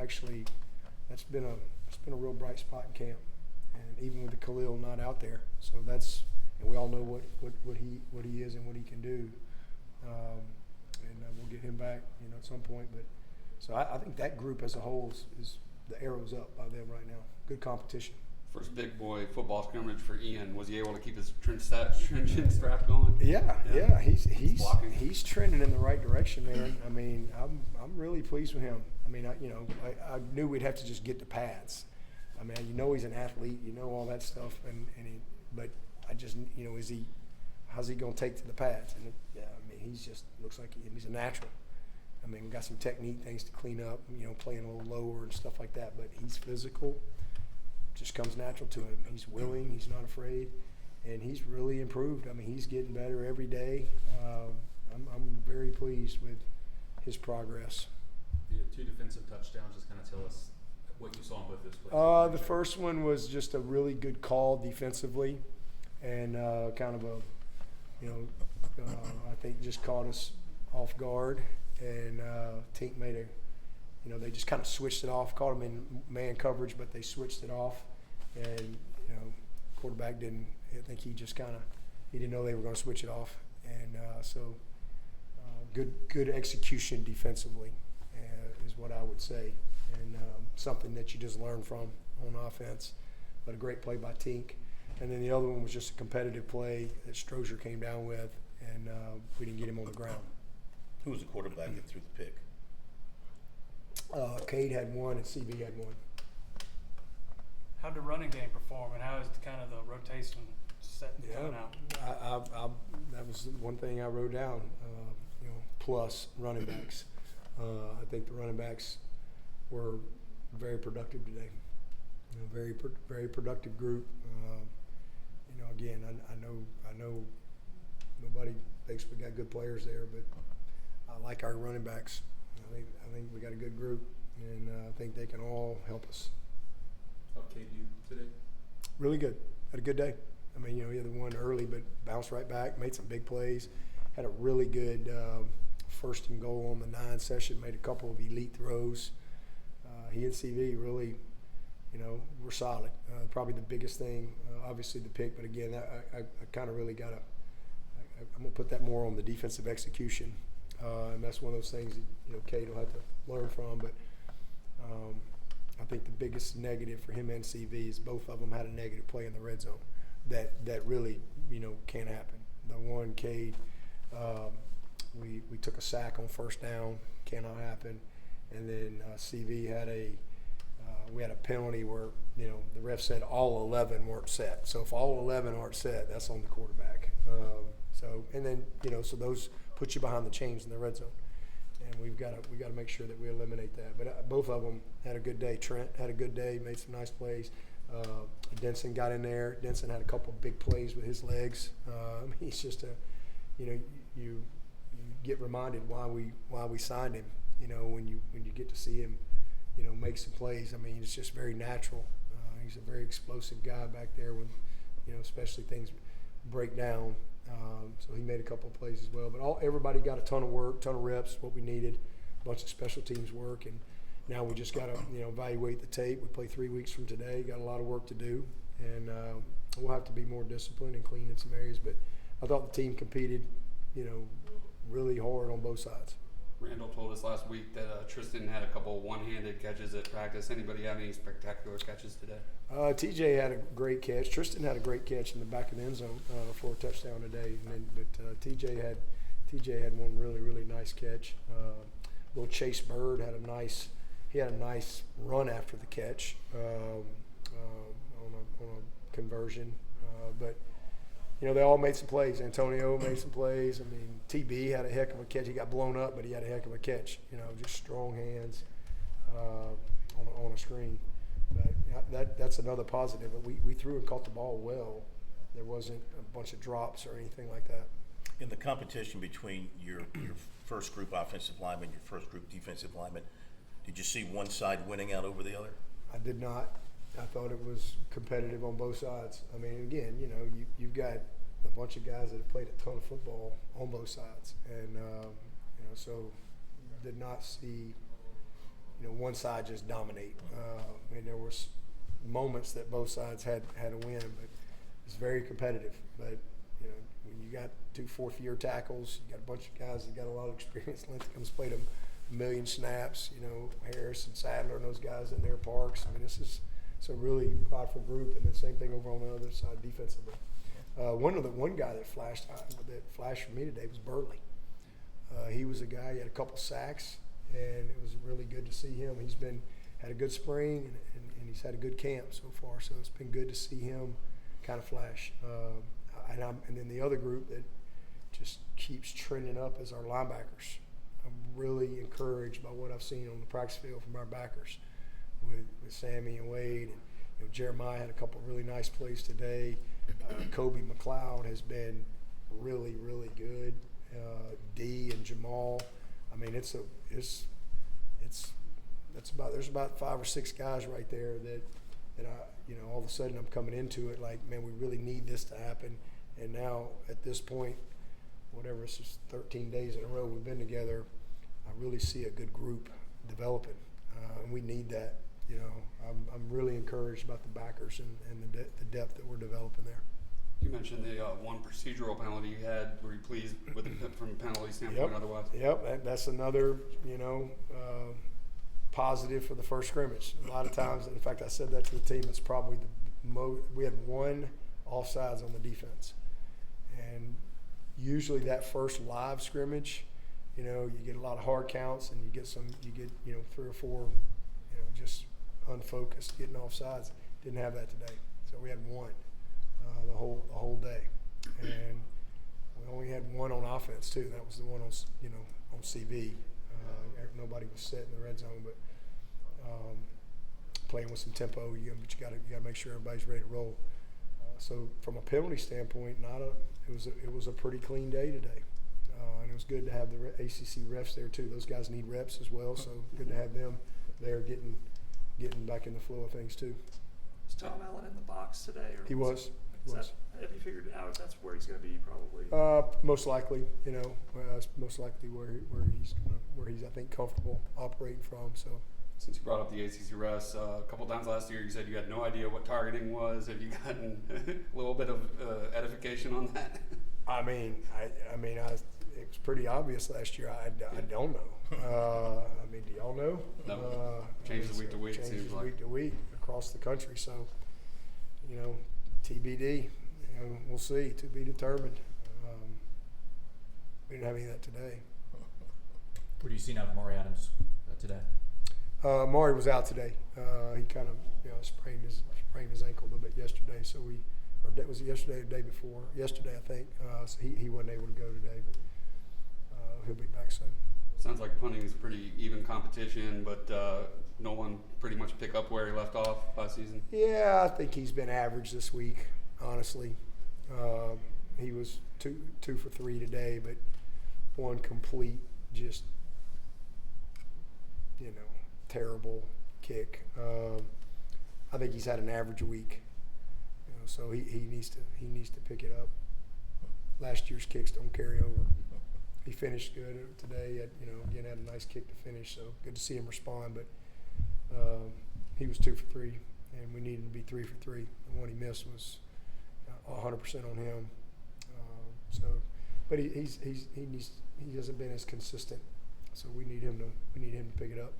actually, it's been a real bright spot in camp, and even with the Khil not out there, so and we all know what he is and what he can do, and we'll get him back, at some point. But so I think that group as a whole is the arrow's up by them right now. Good competition. First big boy football scrimmage for Ian. Was he able to keep his Trent strap going? Yeah. He's trending in the right direction, man. I mean, I'm really pleased with him. I mean, I knew we'd have to just get the pads. I mean, he's an athlete, all that stuff, but I just, how's he going to take to the pads? And he's just looks like he's a natural. I mean, we got some technique things to clean up, playing a little lower and stuff like that, but he's physical. Just comes natural to him. He's willing. He's not afraid, and he's really improved. I mean, he's getting better every day. I'm very pleased with his progress. The 2 defensive touchdowns. Just kind of tell us what you saw in both those plays. The first one was just a really good call defensively, and kind of I think just caught us off guard, and Tink made a. They just kind of switched it off, caught him in man coverage, but they switched it off. And, quarterback didn't – I think he just kind of – he didn't know they were going to switch it off. And so good execution defensively is what I would say. And something that you just learn from on offense. But a great play by Tink. And then the other one was just a competitive play that Strozier came down with, and we didn't get him on the ground. Who was the quarterback that threw the pick? Cade had one and CV had one. How'd the running game perform, and how is kind of the rotation set coming out? That was one thing I wrote down. Plus running backs. I think the running backs were very productive today. Very productive group. Again, I know nobody thinks we got good players there, but I like our running backs. I think we got a good group, and I think they can all help us. How Cade do today? Really good. Had a good day. I mean, he had the one early, but bounced right back, made some big plays. Had a really good first and goal on the 9 session, made a couple of elite throws. He and CV really, were solid. Probably the biggest thing, obviously the pick, but again, I kind of really got to – I'm going to put that more on the defensive execution. And that's one of those things that Cade will have to learn from. But I think the biggest negative for him and CV is both of them had a negative play in the red zone. That really can't happen. The one Cade, we took a sack on first down, cannot happen. And then CV had we had a penalty where the ref said all 11 weren't set. So if all 11 aren't set, that's on the quarterback. So those put you behind the chains in the red zone, and we got to make sure that we eliminate that. But both of them had a good day. Trent had a good day, made some nice plays. Densson got in there. Densson had a couple of big plays with his legs. He's just you get reminded why we signed him. When you get to see him, make some plays. I mean, it's just very natural. He's a very explosive guy back there when, especially things break down. So he made a couple of plays as well. But everybody got a ton of work, ton of reps, what we needed, a bunch of special teams work. And now we just got to, evaluate the tape. We play 3 weeks from today. Got a lot of work to do. And we'll have to be more disciplined and clean in some areas. But I thought the team competed, really hard on both sides. Randall told us last week that Tristan had a couple one-handed catches at practice. Anybody have any spectacular catches today? TJ had a great catch. Tristan had a great catch in the back of the end zone for a touchdown today. But TJ had one really, really nice catch. Little Chase Byrd had a nice run after the catch on a conversion. But they all made some plays. Antonio made some plays. I mean, TB had a heck of a catch. He got blown up, but he had a heck of a catch. Just strong hands on a screen. But that's another positive. We threw and caught the ball well. There wasn't a bunch of drops or anything like that. In the competition between your first group offensive lineman, your first group defensive lineman, did you see one side winning out over the other? I did not. I thought it was competitive on both sides. I mean, again, you've got a bunch of guys that have played a ton of football on both sides, and so did not see one side just dominate. And there was moments that both sides had a win, but it's very competitive. But you know, when you got 2 4th-year tackles, you got a bunch of guys that got a lot of experience. Lincoln's played a million snaps. You know, Harris and Sadler and those guys in their Parks. I mean, it's a really prideful group. And the same thing over on the other side defensively. One guy that flashed for me today was Burley. He was a guy. He had a couple sacks, and it was really good to see him. He's had a good spring, and he's had a good camp so far. So it's been good to see him kind of flash. And then the other group that just keeps trending up is our linebackers. I'm really encouraged by what I've seen on the practice field from our backers with Sammy and Wade. And you know, Jeremiah had a couple really nice plays today. Kobe McLeod has been really, really good. D and Jamal. I mean, there's about 5 or 6 guys right there that I, all of a sudden I'm coming into it like, man, we really need this to happen. And now at this point, whatever, it's just 13 days in a row we've been together, I really see a good group developing, and we need that. You know, I'm really encouraged about the backers and the depth that we're developing there. You mentioned the one procedural penalty you had. Were you pleased with it from a penalty standpoint? Yep. Otherwise, That's another positive for the first scrimmage. A lot of times, in fact, I said that to the team. It's probably we had 1 offsides on the defense, and usually that first live scrimmage, you get a lot of hard counts, and you get 3 or 4, just unfocused getting offsides. Didn't have that today, so we had 1 the whole day, and we only had 1 on offense too. That was the one on on CV. Nobody was set in the red zone, but playing with some tempo. But you got to make sure everybody's ready to roll. So from a penalty standpoint, it was a pretty clean day today, and it was good to have the ACC refs there too. Those guys need reps as well, so good to have them there getting back in the flow of things too. Was Tom Allen in the box today? Or He was. Have you figured out that's where he's going to be probably? Most likely, it's most likely where he's I think comfortable operating from. So. since you brought up the ACC refs, a couple times last year you said you had no idea what targeting was. Have you gotten a little bit of edification on that? I mean, it was pretty obvious last year. I don't know. Do y'all know? No. Changes week to week. Changes week to week across the country. So, TBD. We'll see. To be determined. We didn't have any of that today. What are you seeing out of Amari Adams today? Amari was out today. He kind of sprained his ankle a little bit yesterday. So was it yesterday or the day before? Yesterday, I think. So he wasn't able to go today, but he'll be back soon. Sounds like punting is pretty even competition, but no one pretty much pick up where he left off last season. Yeah, I think he's been average this week, honestly. He was two for 3 today, but 1 complete, just terrible kick. I think he's had an average week, so he needs to pick it up. Last year's kicks don't carry over. He finished good today. Again had a nice kick to finish, so good to see him respond. But he was 2 for 3, and we needed him to be 3 for 3. The one he missed was 100% on him. But he hasn't been as consistent, so we need him to pick it up.